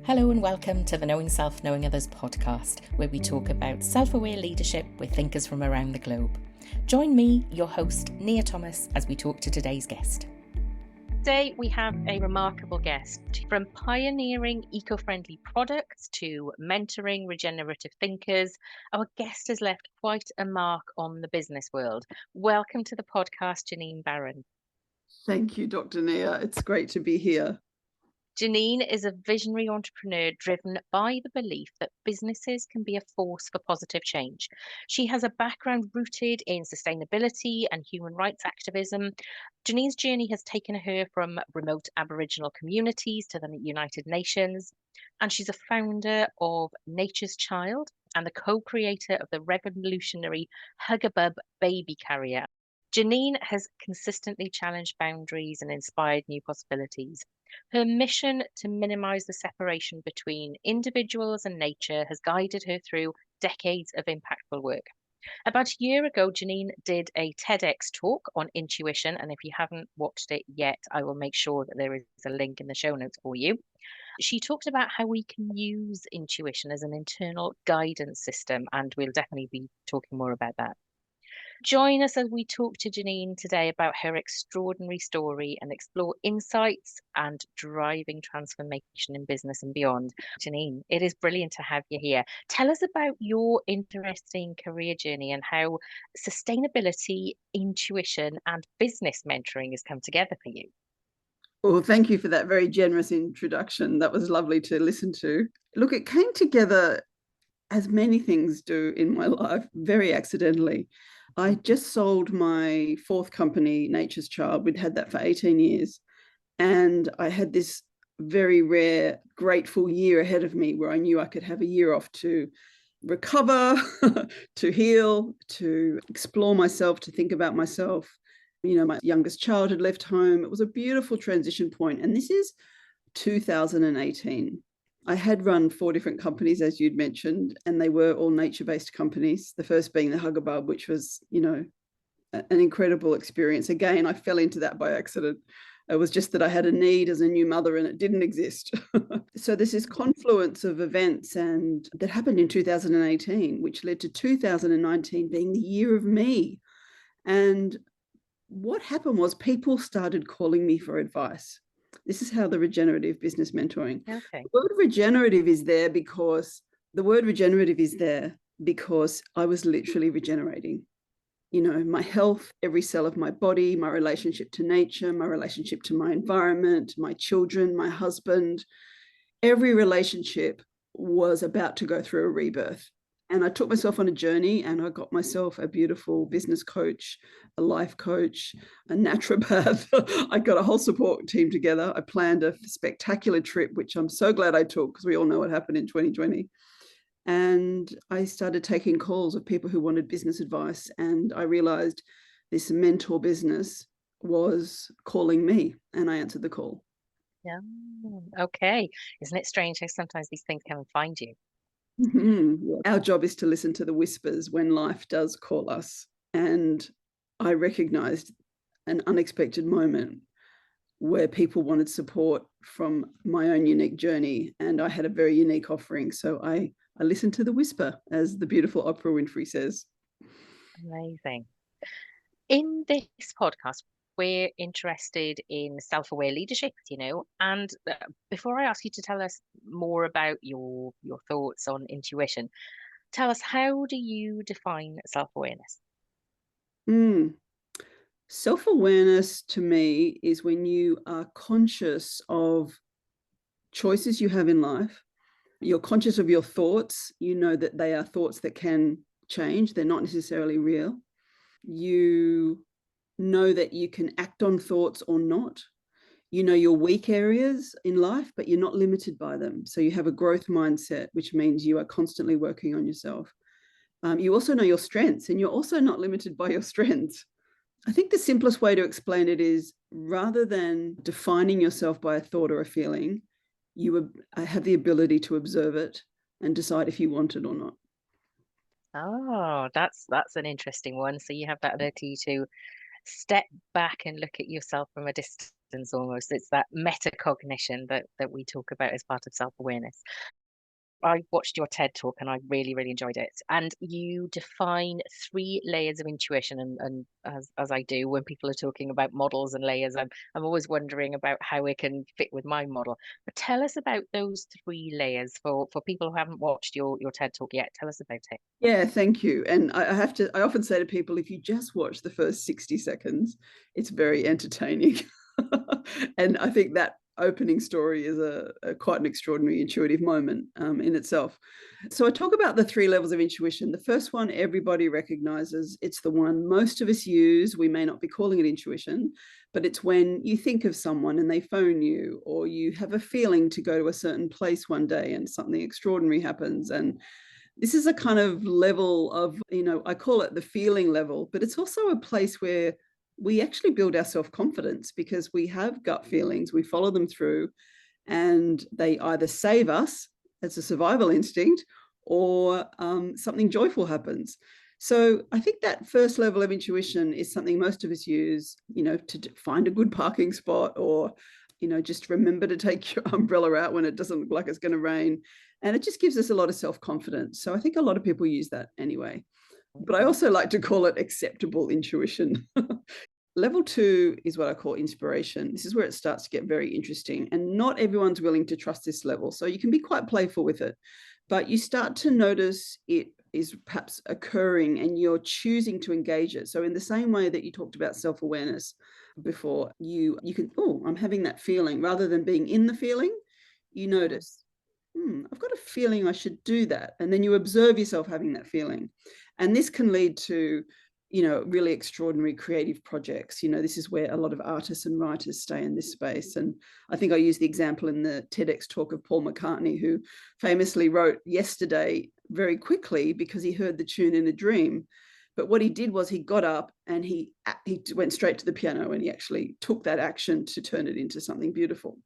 Hello and welcome to the Knowing Self, Knowing Others podcast, where we talk about self-aware leadership with thinkers from around the globe. Join me, your host, Nia Thomas, as we talk to today's guest. Today we have a remarkable guest. From pioneering eco-friendly products to mentoring regenerative thinkers, our guest has left quite a mark on the business world. Welcome to the podcast, Jannine Barron. Thank you, Dr. Nia. It's great to be here. Jannine is a visionary entrepreneur driven by the belief that businesses can be a force for positive change. She has a background rooted in sustainability and human rights activism. Jannine's journey has taken her from remote Aboriginal communities to the United Nations, and she's a founder of Nature's Child and the co-creator of the revolutionary Hugabub baby carrier. Jannine has consistently challenged boundaries and inspired new possibilities. Her mission to minimize the separation between individuals and nature has guided her through decades of impactful work. About a year ago, Jannine did a TEDx talk on intuition, and if you haven't watched it yet, I will make sure that there is a link in the show notes for you. She talked about how we can use intuition as an internal guidance system, and we'll definitely be talking more about that. Join us as we talk to Jannine today about her extraordinary story and explore insights and driving transformation in business and beyond. Jannine, it is brilliant to have you here. Tell us about your interesting career journey and how sustainability, intuition, and business mentoring has come together for you. Well, thank you for that very generous introduction. That was lovely to listen to. Look, it came together, as many things do in my life, very accidentally. I just sold my fourth company, Nature's Child. We'd had that for 18 years. And I had this very rare, grateful year ahead of me where I knew I could have a year off to recover, to heal, to explore myself, to think about myself. You know, my youngest child had left home. It was a beautiful transition point. And this is 2018. I had run 4 different companies, as you'd mentioned, and they were all nature-based companies. The first being the Hugabub, which was, an incredible experience. Again, I fell into that by accident. It was just that I had a need as a new mother and it didn't exist. So there's this confluence of events and that happened in 2018, which led to 2019 being the year of me. And what happened was people started calling me for advice. This is how the regenerative business mentoring. Okay. The word regenerative is there because I was literally regenerating. My health, every cell of my body, my relationship to nature, my relationship to my environment, my children, my husband, every relationship was about to go through a rebirth. And I took myself on a journey and I got myself a beautiful business coach, a life coach, a naturopath. I got a whole support team together. I planned a spectacular trip, which I'm so glad I took because we all know what happened in 2020. And I started taking calls of people who wanted business advice. And I realized this mentor business was calling me and I answered the call. Yeah. Okay. Isn't it strange how sometimes these things come and find you? Mm-hmm. Our job is to listen to the whispers when life does call us. And I recognized an unexpected moment where people wanted support from my own unique journey. And I had a very unique offering. So I listened to the whisper, as the beautiful Oprah Winfrey says. Amazing. In this podcast, we're interested in self-aware leadership, and before I ask you to tell us more about your thoughts on intuition, tell us, how do you define self-awareness? Self-awareness to me is when you are conscious of choices you have in life. You're conscious of your thoughts. You know that they are thoughts that can change. They're not necessarily real. You know that you can act on thoughts or not. You know your weak areas in life, but you're not limited by them. So you have a growth mindset, which means you are constantly working on yourself. You also know your strengths, and you're also not limited by your strengths. I think the simplest way to explain it is, rather than defining yourself by a thought or a feeling, you have the ability to observe it and decide if you want it or not. Oh, that's an interesting one. So you have that ability to step back and look at yourself from a distance almost. It's that metacognition that we talk about as part of self-awareness. I watched your TED talk and I really, really enjoyed it. And you define 3 layers of intuition. And as I do when people are talking about models and layers, I'm always wondering about how it can fit with my model. But tell us about those 3 layers for people who haven't watched your TED talk yet. Tell us about it. Yeah, thank you. And I often say to people, if you just watch the first 60 seconds, it's very entertaining. And I think that opening story is a quite an extraordinary intuitive moment in itself. So I talk about the 3 levels of intuition. The first one, everybody recognizes. It's the one most of us use. We may not be calling it intuition, but it's when you think of someone and they phone you, or you have a feeling to go to a certain place one day and something extraordinary happens. And this is a kind of level of, I call it the feeling level, but it's also a place where we actually build our self-confidence because we have gut feelings, we follow them through, and they either save us as a survival instinct or something joyful happens. So I think that first level of intuition is something most of us use, to find a good parking spot, or, just remember to take your umbrella out when it doesn't look like it's going to rain. And it just gives us a lot of self-confidence. So I think a lot of people use that anyway. But I also like to call it acceptable intuition. Level 2 is what I call inspiration. This is where it starts to get very interesting. And not everyone's willing to trust this level. So you can be quite playful with it. But you start to notice it is perhaps occurring and you're choosing to engage it. So in the same way that you talked about self-awareness before, you can, I'm having that feeling. Rather than being in the feeling, you notice, I've got a feeling I should do that. And then you observe yourself having that feeling. And this can lead to, really extraordinary creative projects. This is where a lot of artists and writers stay in this space. And I think I used the example in the TEDx talk of Paul McCartney, who famously wrote Yesterday very quickly because he heard the tune in a dream. But what he did was he got up and he went straight to the piano and he actually took that action to turn it into something beautiful.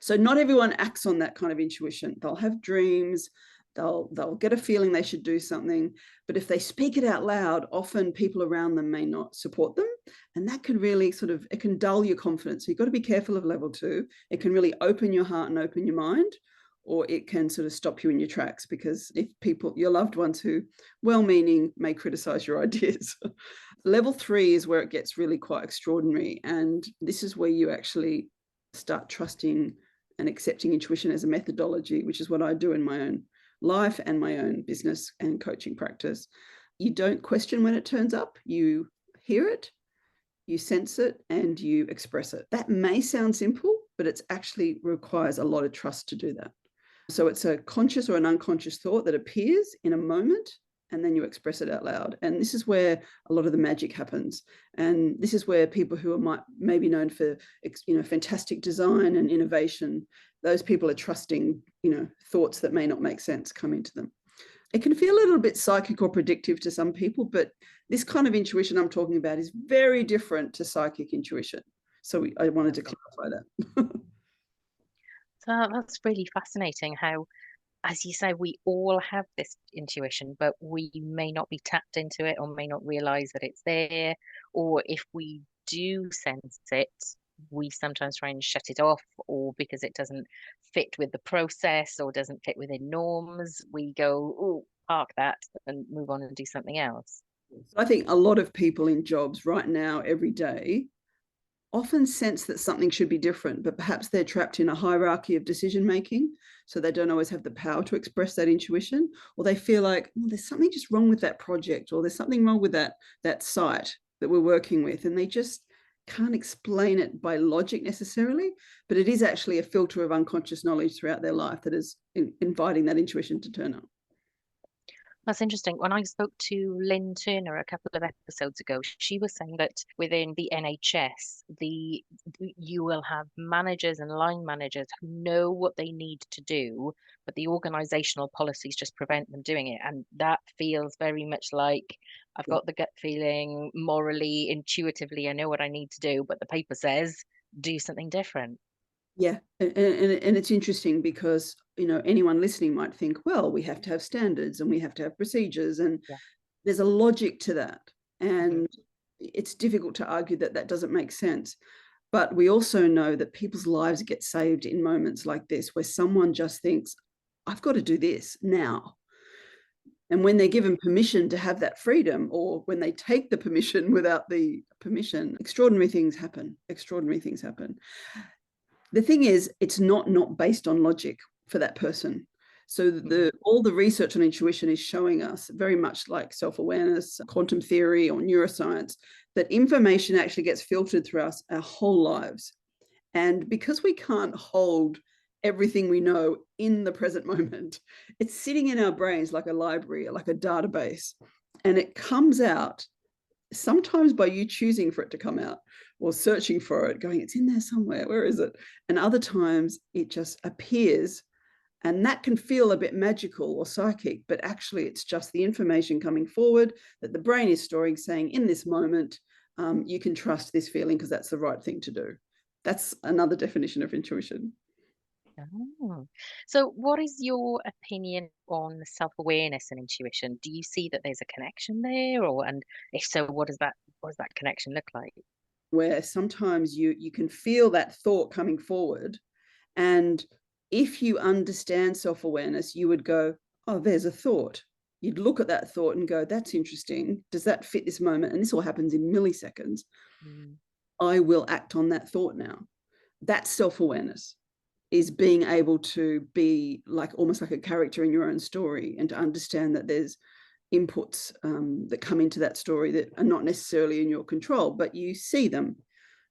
So not everyone acts on that kind of intuition. They'll have dreams, they'll get a feeling they should do something, but if they speak it out loud, often people around them may not support them. And that can really it can dull your confidence. So you've got to be careful of level 2. It can really open your heart and open your mind, or it can sort of stop you in your tracks, because if your loved ones who well-meaning may criticize your ideas. Level 3 is where it gets really quite extraordinary. And this is where you actually start trusting and accepting intuition as a methodology, which is what I do in my own life and my own business and coaching practice. You don't question when it turns up. You hear it, you sense it, and you express it. That may sound simple, but it actually requires a lot of trust to do that. So it's a conscious or an unconscious thought that appears in a moment, and then you express it out loud. And this is where a lot of the magic happens. And this is where people who are maybe known for, fantastic design and innovation, those people are trusting, thoughts that may not make sense come into them. It can feel a little bit psychic or predictive to some people, but this kind of intuition I'm talking about is very different to psychic intuition. So I wanted to clarify that. So that's really fascinating how, as you say, we all have this intuition, but we may not be tapped into it or may not realize that it's there. Or if we do sense it, we sometimes try and shut it off, or because it doesn't fit with the process or doesn't fit within norms, we go, oh, park that and move on and do something else. I think a lot of people in jobs right now, every day, often sense that something should be different, but perhaps they're trapped in a hierarchy of decision making, so they don't always have the power to express that intuition, or they feel like, there's something just wrong with that project, or there's something wrong with that site that we're working with, and they just can't explain it by logic necessarily, but it is actually a filter of unconscious knowledge throughout their life that is inviting that intuition to turn up. That's interesting. When I spoke to Lynn Turner a couple of episodes ago, she was saying that within the NHS, you will have managers and line managers who know what they need to do, but the organizational policies just prevent them doing it. And that feels very much like I've got the gut feeling, morally, intuitively, I know what I need to do, but the paper says do something different. Yeah, and it's interesting because, anyone listening might think, well, we have to have standards and we have to have procedures, and there's a logic to that. And it's difficult to argue that that doesn't make sense. But we also know that people's lives get saved in moments like this, where someone just thinks, I've got to do this now. And when they're given permission to have that freedom, or when they take the permission without the permission, extraordinary things happen. Extraordinary things happen. The thing is, it's not based on logic for that person. So all the research on intuition is showing us, very much like self-awareness, quantum theory, or neuroscience, that information actually gets filtered through us our whole lives. And because we can't hold everything we know in the present moment, it's sitting in our brains like a library, like a database, and it comes out sometimes by you choosing for it to come out, or searching for it, going, it's in there somewhere, where is it? And other times it just appears, and that can feel a bit magical or psychic, but actually it's just the information coming forward that the brain is storing, saying, in this moment, you can trust this feeling because that's the right thing to do. That's another definition of intuition. Oh. So what is your opinion on self-awareness and intuition? Do you see that there's a connection there, and if so, what does that connection look like? Where sometimes you can feel that thought coming forward, and if you understand self-awareness, you would go, oh, there's a thought. You'd look at that thought and go, that's interesting. Does that fit this moment? And this all happens in milliseconds. I will act on that thought now. That's self-awareness, is being able to be like almost like a character in your own story, and to understand that there's inputs that come into that story that are not necessarily in your control, but you see them.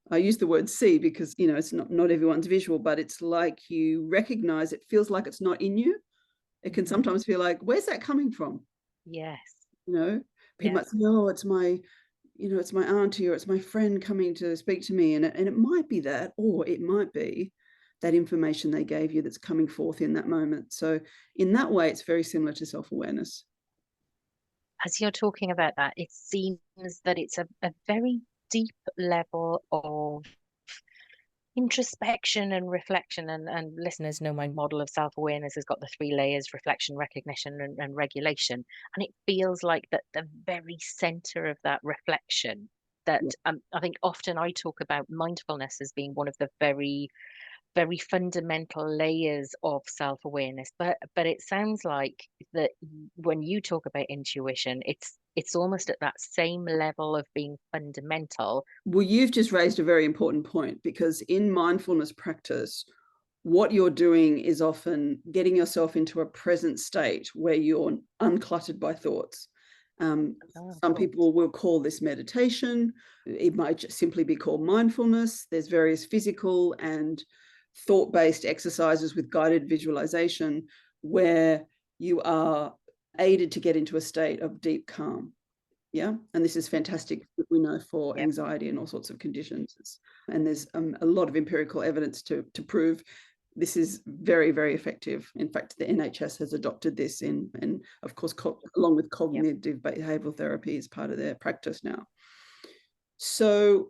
I use the word see because, it's not everyone's visual, but it's like you recognize, it feels like it's not in you. It can sometimes feel like, where's that coming from? Yes. People Yeah. might say, oh, it's my auntie, or it's my friend coming to speak to me. And it might be that, or it might be that information they gave you that's coming forth in that moment. So in that way, it's very similar to self-awareness. As you're talking about that, it seems that it's a very deep level of introspection and reflection. And listeners know my model of self-awareness has got the 3 layers: reflection, recognition, and regulation. And it feels like that the very center of that reflection, that I think often I talk about mindfulness as being one of the very fundamental layers of self-awareness, but it sounds like that when you talk about intuition, it's almost at that same level of being fundamental. Well, you've just raised a very important point, because in mindfulness practice, what you're doing is often getting yourself into a present state where you're uncluttered by thoughts. Some people will call this meditation. It might just simply be called mindfulness. There's various physical and thought-based exercises with guided visualization where you are aided to get into a state of deep calm. Yeah. And this is fantastic, we know, for anxiety and all sorts of conditions. And there's a lot of empirical evidence to prove this is very, very effective. In fact, the NHS has adopted this and of course, along with cognitive behavioral therapy as part of their practice now. So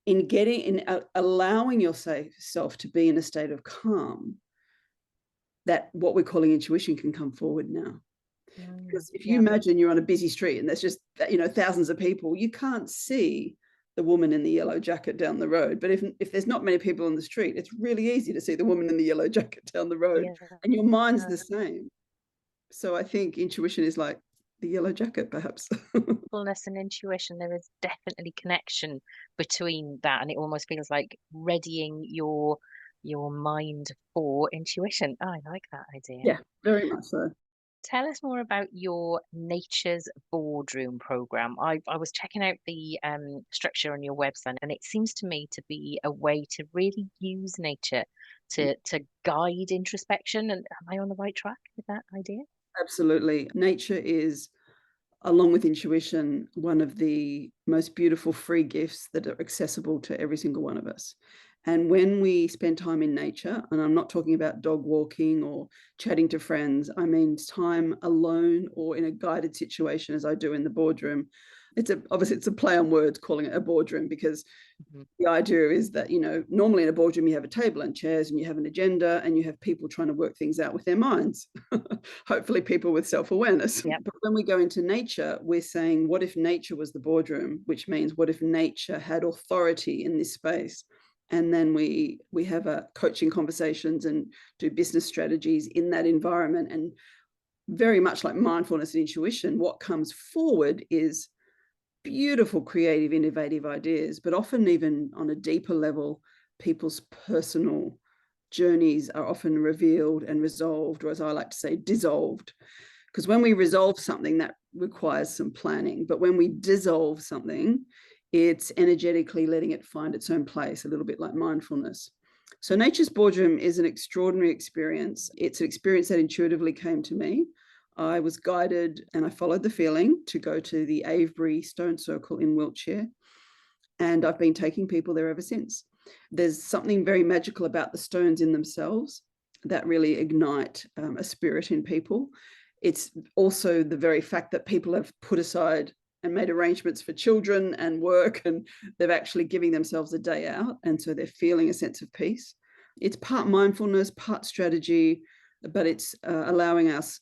in allowing yourself to be in a state of calm, that what we're calling intuition can come forward now. Because if you imagine you're on a busy street and there's just, thousands of people, you can't see the woman in the yellow jacket down the road. But if there's not many people on the street, it's really easy to see the woman in the yellow jacket down the road, and your mind's the same. So I think intuition is like the yellow jacket, perhaps. Mindfulness and intuition, there is definitely connection between that, and it almost feels like readying your mind for intuition. Oh, I like that idea. Yeah, very much so. Tell us more about your Nature's Boardroom program. I was checking out the structure on your website, and it seems to me to be a way to really use nature to guide introspection. And am I on the right track with that idea? Absolutely. Nature is, along with intuition, one of the most beautiful free gifts that are accessible to every single one of us. And when we spend time in nature, and I'm not talking about dog walking or chatting to friends, I mean time alone or in a guided situation, as I do in the boardroom. Obviously it's a play on words calling it a boardroom, because the idea is that, normally in a boardroom you have a table and chairs and you have an agenda and you have people trying to work things out with their minds, hopefully people with self-awareness. But when we go into nature, we're saying, what if nature was the boardroom? Which means, what if nature had authority in this space? And then we have coaching conversations and do business strategies in that environment. And very much like mindfulness and intuition, what comes forward is beautiful, creative, innovative ideas, but often even on a deeper level, people's personal journeys are often revealed and resolved, or as I like to say, dissolved. Because when we resolve something, that requires some planning. But when we dissolve something, it's energetically letting it find its own place, a little bit like mindfulness. So Nature's Boardroom is an extraordinary experience. It's an experience that intuitively came to me. I was guided and I followed the feeling to go to the Avebury Stone Circle in Wiltshire. And I've been taking people there ever since. There's something very magical about the stones in themselves that really ignite a spirit in people. It's also the very fact that people have put aside and made arrangements for children and work, and they're actually giving themselves a day out. And so they're feeling a sense of peace. It's part mindfulness, part strategy, but it's allowing us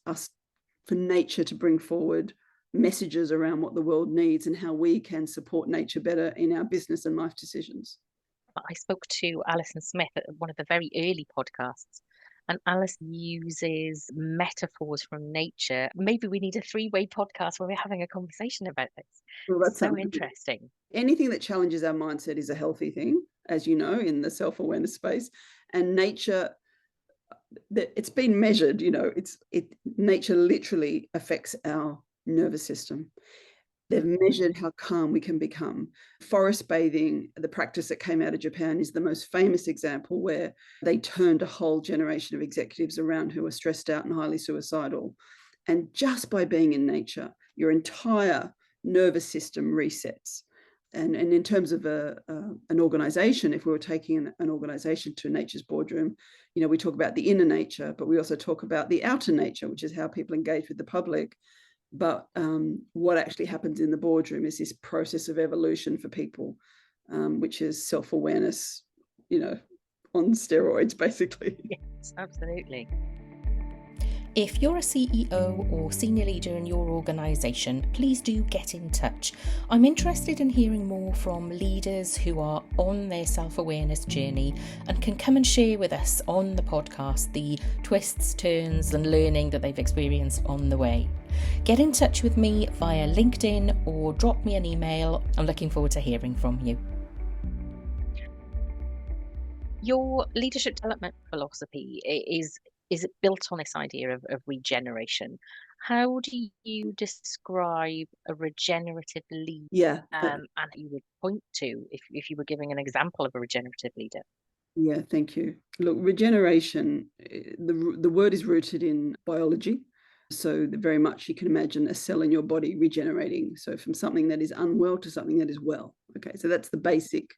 for nature to bring forward messages around what the world needs and how we can support nature better in our business and life decisions. I spoke to Alison Smith at one of the very early podcasts, and Alice uses metaphors from nature. Maybe we need a 3-way podcast where we're having a conversation about this. Well, that's so interesting. Anything that challenges our mindset is a healthy thing, as you know, in the self-awareness space. And nature, it's been measured, nature literally affects our nervous system. They've measured how calm we can become. Forest bathing, the practice that came out of Japan, is the most famous example where they turned a whole generation of executives around who were stressed out and highly suicidal. And just by being in nature, your entire nervous system resets. And in terms of an organization, if we were taking an organization to Nature's Boardroom, we talk about the inner nature, but we also talk about the outer nature, which is how people engage with the public. But what actually happens in the boardroom is this process of evolution for people, which is self-awareness, on steroids, basically. Yes, absolutely. If you're a CEO or senior leader in your organisation, please do get in touch. I'm interested in hearing more from leaders who are on their self-awareness journey and can come and share with us on the podcast the twists, turns and learning that they've experienced on the way. Get in touch with me via LinkedIn or drop me an email. I'm looking forward to hearing from you. Your leadership development philosophy is it built on this idea of regeneration? How do you describe a regenerative leader? Yeah. And you would point to if you were giving an example of a regenerative leader? Yeah, thank you. Look, regeneration, the word is rooted in biology. So very much you can imagine a cell in your body regenerating. So from something that is unwell to something that is well. Okay, so that's the basic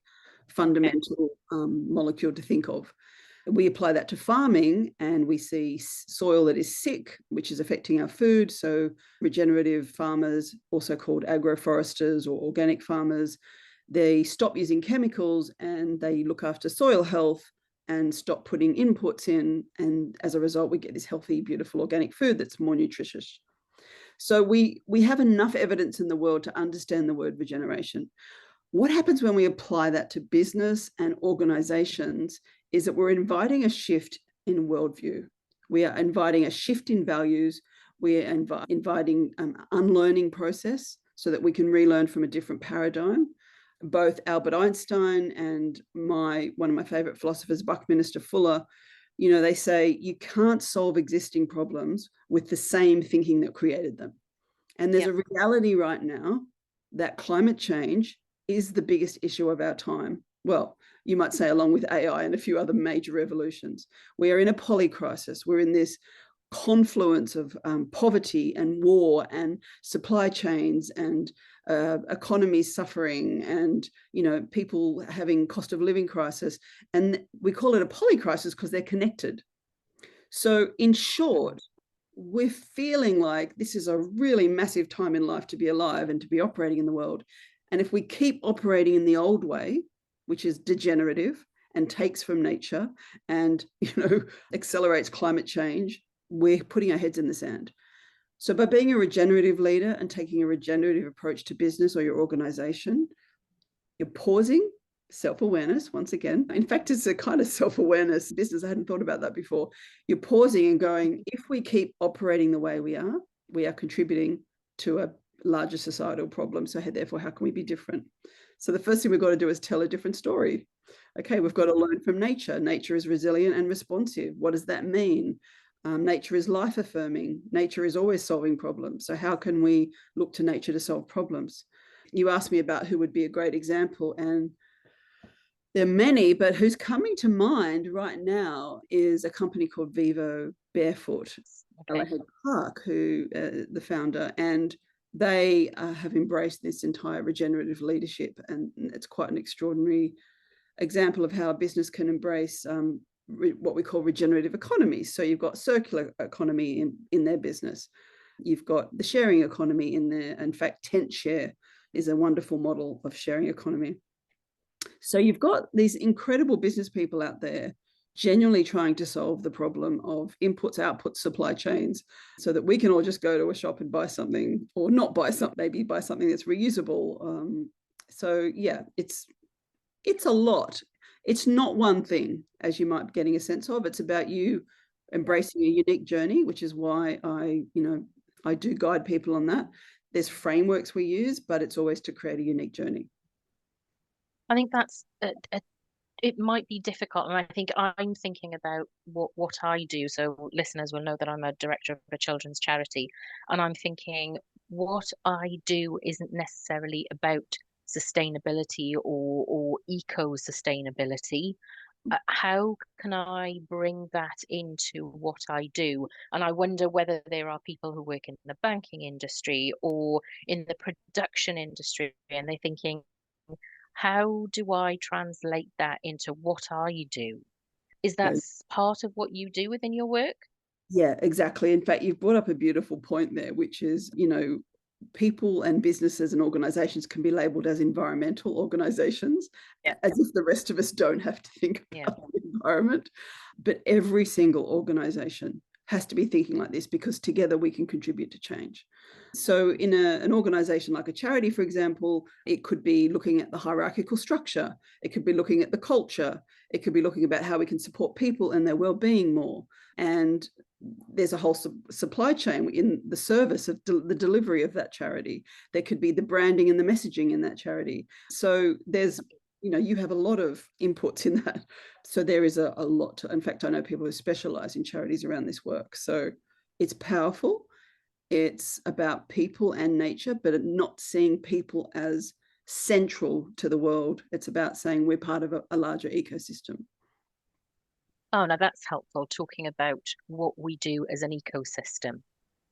fundamental molecule to think of. We apply that to farming and we see soil that is sick, which is affecting our food. So regenerative farmers, also called agroforesters or organic farmers, they stop using chemicals and they look after soil health and stop putting inputs in. And as a result, we get this healthy, beautiful organic food that's more nutritious. So we have enough evidence in the world to understand the word regeneration. What happens when we apply that to business and organizations is that we're inviting a shift in worldview. We are inviting a shift in values. We are inviting an unlearning process so that we can relearn from a different paradigm. Both Albert Einstein and one of my favorite philosophers, Buckminster Fuller, they say you can't solve existing problems with the same thinking that created them. And there's a reality right now that climate change is the biggest issue of our time. Well, you might say along with AI and a few other major revolutions. We are in a polycrisis. We're in this confluence of poverty and war and supply chains and economies suffering and people having cost of living crisis, and we call it a polycrisis because they're connected. So in short, we're feeling like this is a really massive time in life to be alive and to be operating in the world. And if we keep operating in the old way, which is degenerative and takes from nature and accelerates climate change, we're putting our heads in the sand. So by being a regenerative leader and taking a regenerative approach to business or your organization, you're pausing, self-awareness, once again. In fact, it's a kind of self-awareness business. I hadn't thought about that before. You're pausing and going, if we keep operating the way we are contributing to a larger societal problem. So therefore, how can we be different? So the first thing we've got to do is tell a different story. Okay, we've got to learn from nature. Nature is resilient and responsive. What does that mean? Nature is life affirming. Nature is always solving problems. So how can we look to nature to solve problems? You asked me about who would be a great example, and there are many, but who's coming to mind right now is a company called Vivo Barefoot. Okay. Clark, who the founder, and they have embraced this entire regenerative leadership, and it's quite an extraordinary example of how a business can embrace what we call regenerative economies. So you've got circular economy in their business. You've got the sharing economy in there. In fact, tent share is a wonderful model of sharing economy. So you've got these incredible business people out there genuinely trying to solve the problem of inputs, outputs, supply chains, so that we can all just go to a shop and buy something, or not buy something, maybe buy something that's reusable. So yeah, it's a lot. It's not one thing, as you might be getting a sense of. It's about you embracing a unique journey, which is why I do guide people on that. There's frameworks we use, but it's always to create a unique journey. I think that's it might be difficult, and I think I'm thinking about what I do. So listeners will know that I'm a director of a children's charity, and I'm thinking what I do isn't necessarily about sustainability or eco-sustainability. How can I bring that into what I do? And I wonder whether there are people who work in the banking industry or in the production industry, and they're thinking, how do I translate that into what I do? Is that part of what you do within your work? Yeah, exactly. In fact, you've brought up a beautiful point there, which is, people and businesses and organizations can be labeled as environmental organizations, as if the rest of us don't have to think about the environment. But every single organization has to be thinking like this, because together we can contribute to change. So in an organization like a charity, for example, it could be looking at the hierarchical structure. It could be looking at the culture. It could be looking about how we can support people and their well-being more. And there's a whole supply chain in the service of the delivery of that charity. There could be the branding and the messaging in that charity. So there's, you have a lot of inputs in that. So there is a lot to, in fact, I know people who specialize in charities around this work. So it's powerful. It's about people and nature, but not seeing people as central to the world. It's about saying we're part of a larger ecosystem. Oh, now that's helpful, talking about what we do as an ecosystem.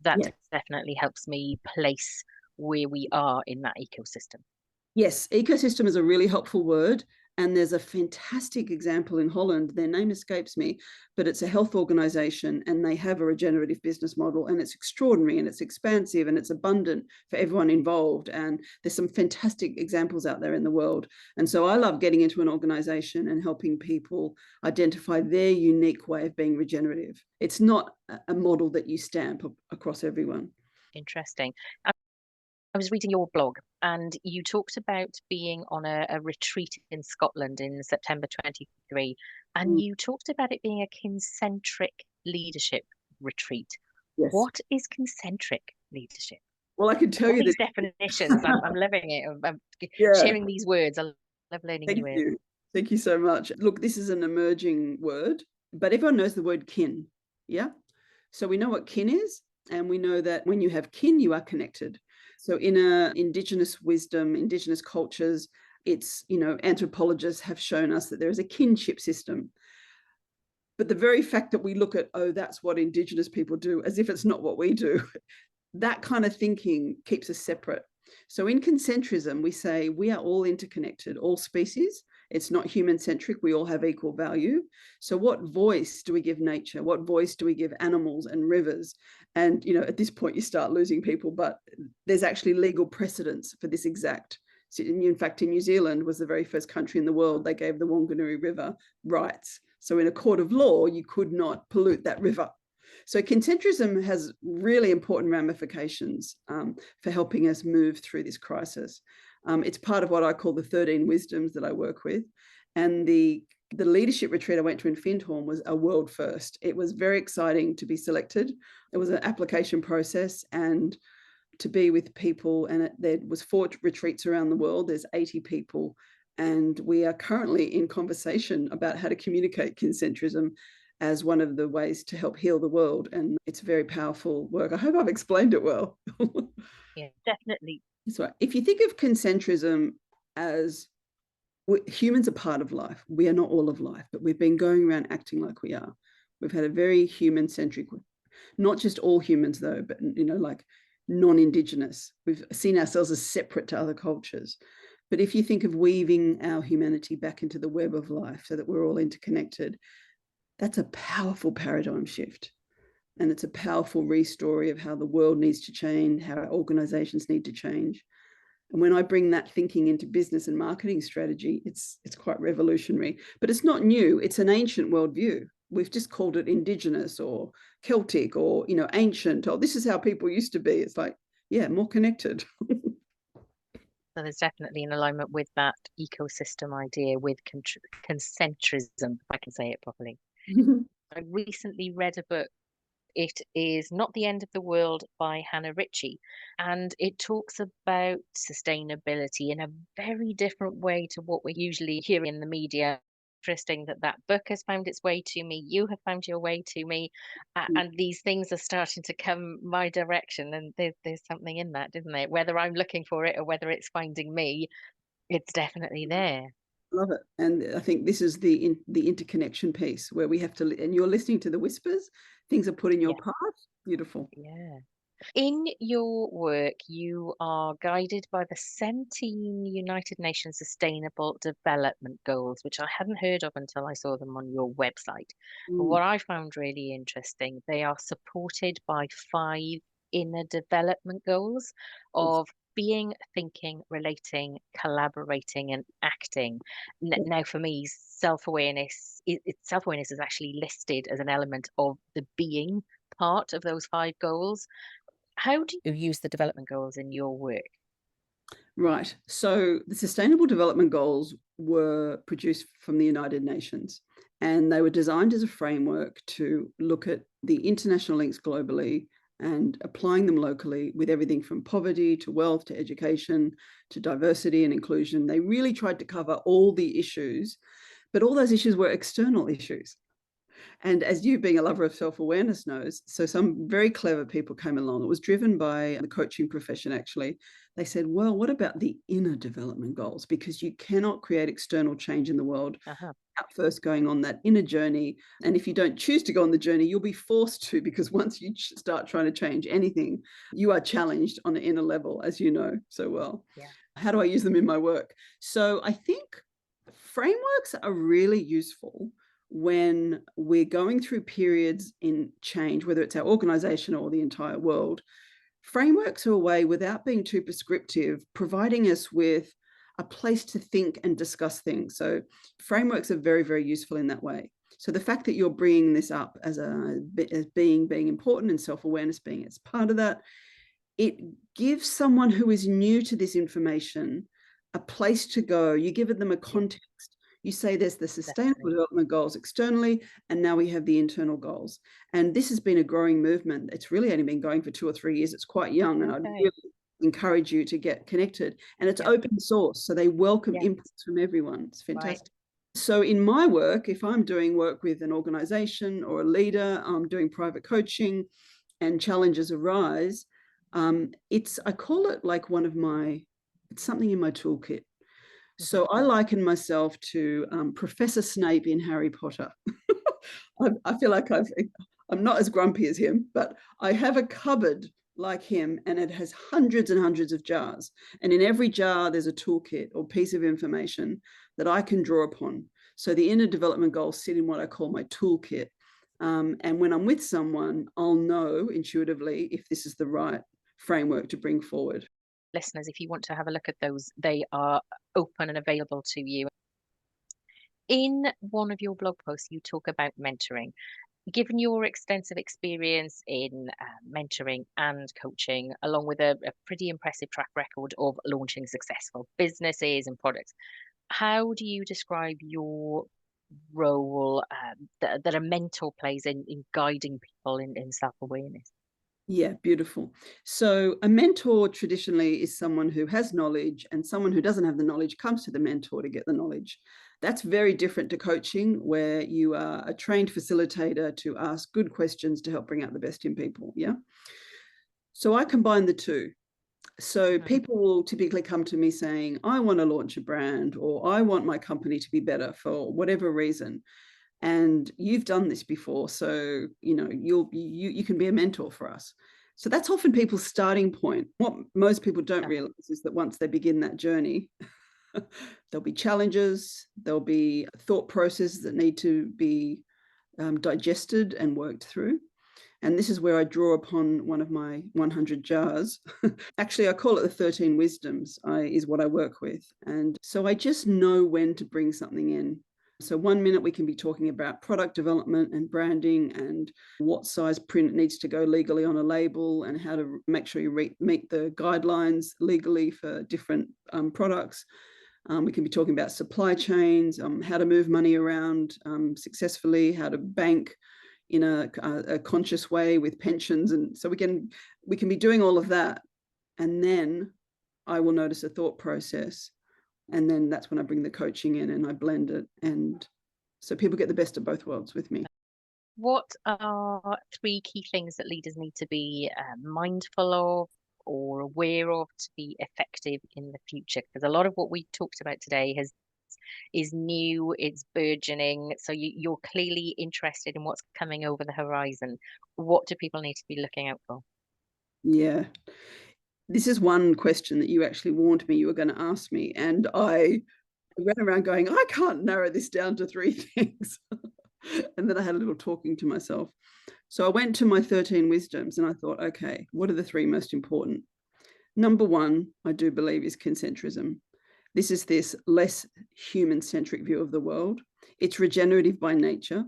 That definitely helps me place where we are in that ecosystem. Yes, ecosystem is a really helpful word. And there's a fantastic example in Holland. Their name escapes me, but it's a health organization, and they have a regenerative business model, and it's extraordinary, and it's expansive, and it's abundant for everyone involved. And there's some fantastic examples out there in the world. And so I love getting into an organization and helping people identify their unique way of being regenerative. It's not a model that you stamp across everyone. Interesting. I was reading your blog, and you talked about being on a retreat in Scotland in September 23, and you talked about it being a concentric leadership retreat. Yes. What is concentric leadership? Well, I can tell you these definitions. I'm loving it. I'm sharing these words. I love learning new words. Thank you so much. Look, this is an emerging word, but everyone knows the word kin. Yeah. So we know what kin is, and we know that when you have kin, you are connected. So in indigenous wisdom, indigenous cultures, it's, anthropologists have shown us that there is a kinship system. But the very fact that we look at, that's what indigenous people do, as if it's not what we do, that kind of thinking keeps us separate. So in concentrism, we say we are all interconnected, all species. It's not human-centric. We all have equal value. So what voice do we give nature? What voice do we give animals and rivers? And, at this point, you start losing people, but there's actually legal precedence for this exact. So in fact, in New Zealand was the very first country in the world they gave the Wanganui River rights. So in a court of law, you could not pollute that river. So concentrism has really important ramifications for helping us move through this crisis. It's part of what I call the 13 wisdoms that I work with. And the leadership retreat I went to in Findhorn was a world first. It was very exciting to be selected. It was an application process and to be with people. And there was 4 retreats around the world. There's 80 people. And we are currently in conversation about how to communicate kincentrism as one of the ways to help heal the world. And it's very powerful work. I hope I've explained it well. Yeah, definitely. That's right. If you think of kincentrism as humans are part of life, we are not all of life, but we've been going around acting like we are. We've had a very human-centric, not just all humans though, but like non-indigenous. We've seen ourselves as separate to other cultures. But if you think of weaving our humanity back into the web of life so that we're all interconnected, that's a powerful paradigm shift. And it's a powerful restory of how the world needs to change, how our organizations need to change. And when I bring that thinking into business and marketing strategy, it's quite revolutionary. But it's not new. It's an ancient worldview. We've just called it indigenous or Celtic or ancient, or this is how people used to be. It's like, yeah, more connected. So there's definitely an alignment with that ecosystem idea with concentrism, if I can say it properly. I recently read a book. It is Not the End of the World by Hannah Ritchie, and it talks about sustainability in a very different way to what we're usually hearing in the media. Interesting that book has found its way to me. You have found your way to me, and these things are starting to come my direction. And there's something in that, isn't there? Whether I'm looking for it or whether it's finding me, it's definitely there. Love it. And I think this is the interconnection piece where we have to, and you're listening to the whispers, things are put in your path. Beautiful. Yeah. In your work, you are guided by the 17 United Nations Sustainable Development Goals, which I hadn't heard of until I saw them on your website. But what I found really interesting, they are supported by 5 inner development goals of being, thinking, relating, collaborating, and acting. Now, for me, self-awareness is actually listed as an element of the being part of those 5 goals. How do you use the development goals in your work? Right. So the Sustainable Development Goals were produced from the United Nations, and they were designed as a framework to look at the international links globally and applying them locally with everything from poverty to wealth to education to diversity and inclusion. They really tried to cover all the issues, but all those issues were external issues. And as you, being a lover of self-awareness, knows, so some very clever people came along. It was driven by the coaching profession, actually. They said, well, what about the inner development goals? Because you cannot create external change in the world without first going on that inner journey. And if you don't choose to go on the journey, you'll be forced to, because once you start trying to change anything, you are challenged on the inner level, as you know so well. Yeah. How do I use them in my work? So I think frameworks are really useful when we're going through periods in change, whether it's our organization or the entire world. Frameworks are a way, without being too prescriptive, providing us with a place to think and discuss things. So frameworks are very, very useful in that way. So the fact that you're bringing this up as being important and self-awareness being as part of that, it gives someone who is new to this information a place to go. You give them a context. You say there's the Sustainable Development Goals externally, and now we have the internal goals. And this has been a growing movement. It's really only been going for 2 or 3 years. It's quite young, and I'd really encourage you to get connected. And it's open source, so they welcome inputs from everyone. It's fantastic. So in my work, if I'm doing work with an organization or a leader, I'm doing private coaching and challenges arise, I call it like it's something in my toolkit. So I liken myself to Professor Snape in Harry Potter. I feel like I'm not as grumpy as him, but I have a cupboard like him, and it has hundreds and hundreds of jars. And in every jar, there's a toolkit or piece of information that I can draw upon. So the inner development goals sit in what I call my toolkit. And when I'm with someone, I'll know intuitively if this is the right framework to bring forward. Listeners, if you want to have a look at those, they are open and available to you. In one of your blog posts, you talk about mentoring. Given your extensive experience in mentoring and coaching, along with a pretty impressive track record of launching successful businesses and products, how do you describe your role that a mentor plays in guiding people in self-awareness? Yeah, beautiful. So a mentor traditionally is someone who has knowledge, and someone who doesn't have the knowledge comes to the mentor to get the knowledge. That's very different to coaching, where you are a trained facilitator to ask good questions to help bring out the best in people. Yeah. So I combine the two. So Mhm. people will typically come to me saying, I want to launch a brand, or I want my company to be better for whatever reason. And you've done this before, so you can be a mentor for us. So that's often people's starting point. What most people don't Yeah. realize is that once they begin that journey, there'll be challenges, there'll be thought processes that need to be digested and worked through. And this is where I draw upon one of my 100 jars. Actually, I call it the 13 wisdoms, is what I work with. And so I just know when to bring something in. So 1 minute we can be talking about product development and branding and what size print needs to go legally on a label and how to make sure you meet the guidelines legally for different products. We can be talking about supply chains, how to move money around successfully, how to bank in a conscious way with pensions. And so we can be doing all of that. And then I will notice a thought process. And then that's when I bring the coaching in and I blend it. And so people get the best of both worlds with me. What are three key things that leaders need to be mindful of or aware of to be effective in the future? Because a lot of what we talked about today is new, it's burgeoning. So you're clearly interested in what's coming over the horizon. What do people need to be looking out for? Yeah. This is one question that you actually warned me you were going to ask me. And I ran around going, I can't narrow this down to three things. And then I had a little talking to myself. So I went to my 13 wisdoms and I thought, okay, what are the three most important? Number one, I do believe, is concentrism. This is this less human-centric view of the world. It's regenerative by nature.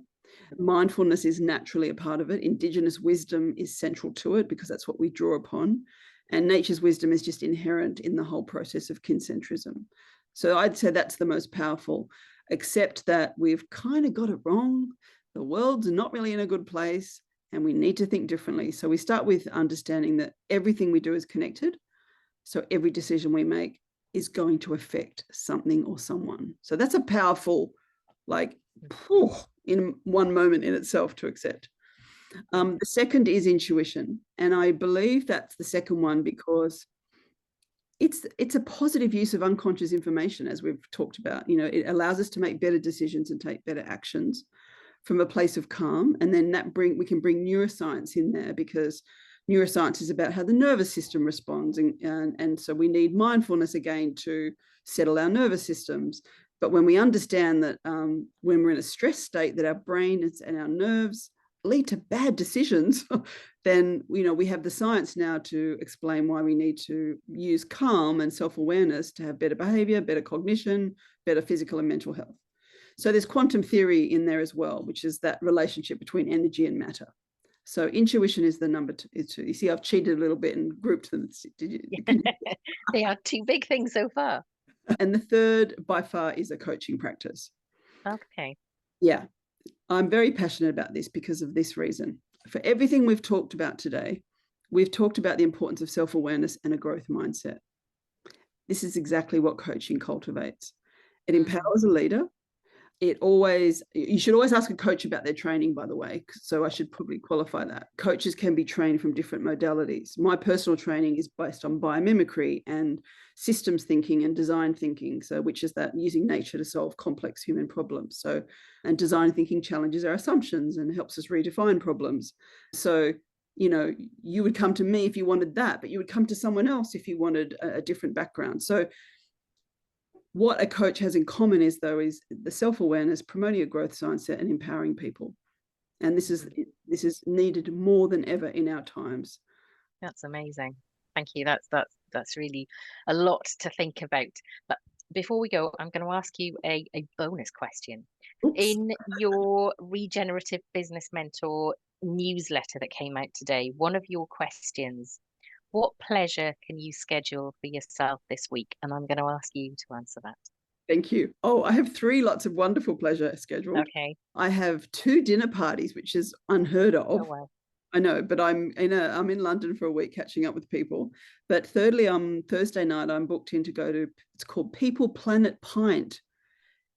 Mindfulness is naturally a part of it. Indigenous wisdom is central to it because that's what we draw upon. And nature's wisdom is just inherent in the whole process of concentrism. So I'd say that's the most powerful, except that we've kind of got it wrong. The world's not really in a good place and we need to think differently. So we start with understanding that everything we do is connected. So every decision we make is going to affect something or someone. So that's a powerful, like, in one moment in itself to accept. The second is intuition. And I believe that's the second one because it's a positive use of unconscious information, as we've talked about. It allows us to make better decisions and take better actions from a place of calm. And then we can bring neuroscience in there because neuroscience is about how the nervous system responds. And so we need mindfulness again to settle our nervous systems. But when we understand that when we're in a stress state, that our brain and our nerves lead to bad decisions, then we have the science now to explain why we need to use calm and self-awareness to have better behavior, better cognition, better physical and mental health. So there's quantum theory in there as well, which is that relationship between energy and matter. So intuition is the number two. You see, I've cheated a little bit and grouped them. They are two big things so far. And the third, by far, is a coaching practice. Okay. Yeah, I'm very passionate about this because of this reason. For everything we've talked about today, we've talked about the importance of self-awareness and a growth mindset. This is exactly what coaching cultivates. It empowers a leader. You should always ask a coach about their training, by the way. So I should probably qualify that. Coaches can be trained from different modalities. My personal training is based on biomimicry and systems thinking and design thinking. So which is that using nature to solve complex human problems. And design thinking challenges our assumptions and helps us redefine problems. So, you would come to me if you wanted that, but you would come to someone else if you wanted a different background. So what a coach has in common is the self-awareness, promoting a growth mindset and empowering people. And this is needed more than ever in our times. That's amazing. Thank you. That's really a lot to think about. But before we go, I'm going to ask you a bonus question. Oops. In your Regenerative Business Mentor newsletter that came out today, one of your questions, what pleasure can you schedule for yourself this week? And I'm going to ask you to answer that. Thank you. Oh, I have 3 lots of wonderful pleasure scheduled. Okay. I have 2 dinner parties, which is unheard of. Oh, wow. I know, but I'm in London for a week catching up with people. But thirdly, on Thursday night, I'm booked in to go to, it's called People Planet Pint.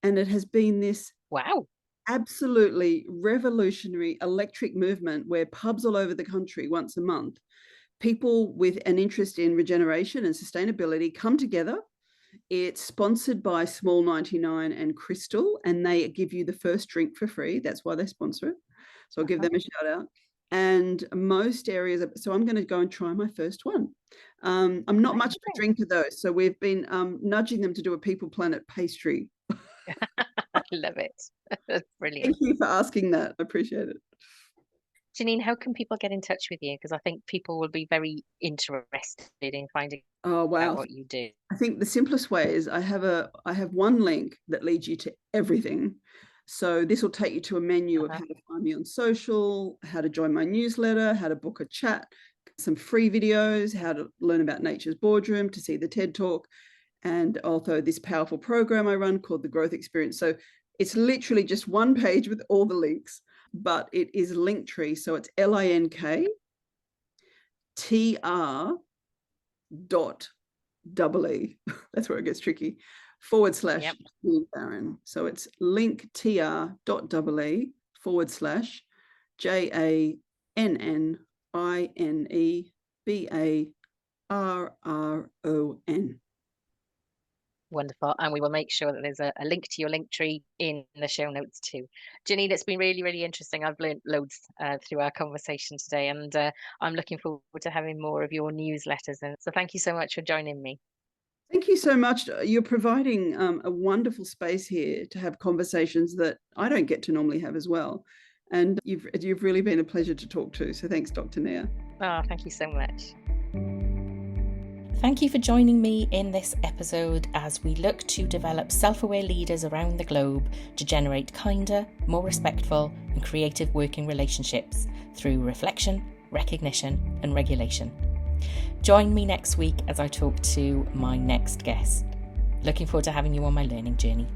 And it has been this Wow. absolutely revolutionary electric movement where pubs all over the country once a month, people with an interest in regeneration and sustainability come together. It's sponsored by Small 99 and Crystal, and they give you the first drink for free. That's why they sponsor it. So I'll give them a shout out. And most areas, so I'm going to go and try my first one. I'm not much of a drinker though, so we've been nudging them to do a People Planet pastry. I love it. That's brilliant. Thank you for asking that. I appreciate it. Jannine, how can people get in touch with you? Because I think people will be very interested in finding out what you do. I think the simplest way is I have one link that leads you to everything. So this will take you to a menu of how to find me on social, how to join my newsletter, how to book a chat, some free videos, how to learn about Nature's Boardroom, to see the TED Talk, and also this powerful program I run called The Growth Experience. So it's literally just one page with all the links, but it is Linktree. So it's LINKTR.ee/Jannine that's where it gets tricky /Barron. So it's linktr.ee/JANNINEBARRON. Wonderful. And we will make sure that there's a link to your Linktree in the show notes too. Jannine, it's been really, really interesting. I've learned loads through our conversation today, and I'm looking forward to having more of your newsletters. And so thank you so much for joining me. Thank you so much. You're providing a wonderful space here to have conversations that I don't get to normally have as well. And you've really been a pleasure to talk to. So thanks, Dr. Nia. Oh, thank you so much. Thank you for joining me in this episode as we look to develop self-aware leaders around the globe to generate kinder, more respectful and creative working relationships through reflection, recognition and regulation. Join me next week as I talk to my next guest. Looking forward to having you on my learning journey.